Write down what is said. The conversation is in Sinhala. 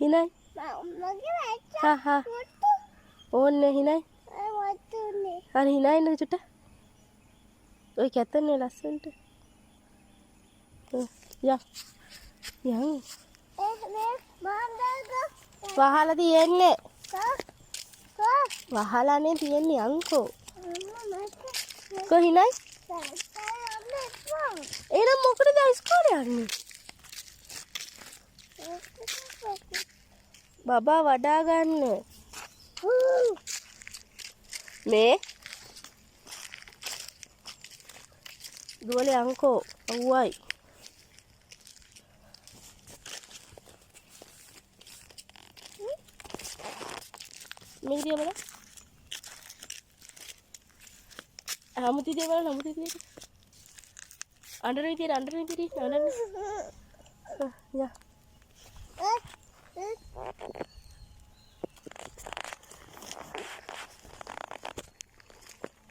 හිනයි. හා හා. ඕන්නේ හිනයි. හරි හිනයි නේද චුට්ට. ඔය කැතන්නේ ලස්සනට. යා. යන්. වහලා තියෙන්නේ. වහලානේ තියෙන්නේ අංකෝ. කොහිනයි? එහෙනම් මොකටද ඉස්කෝලේ යන්නේ? බබා වඩා ගන්න. මේ දුවලේ අංකෝ අවුවයි. මේ දිය බලන්න. අමුති දිය බලන්න අමුති දිය. අඬන විදියට යා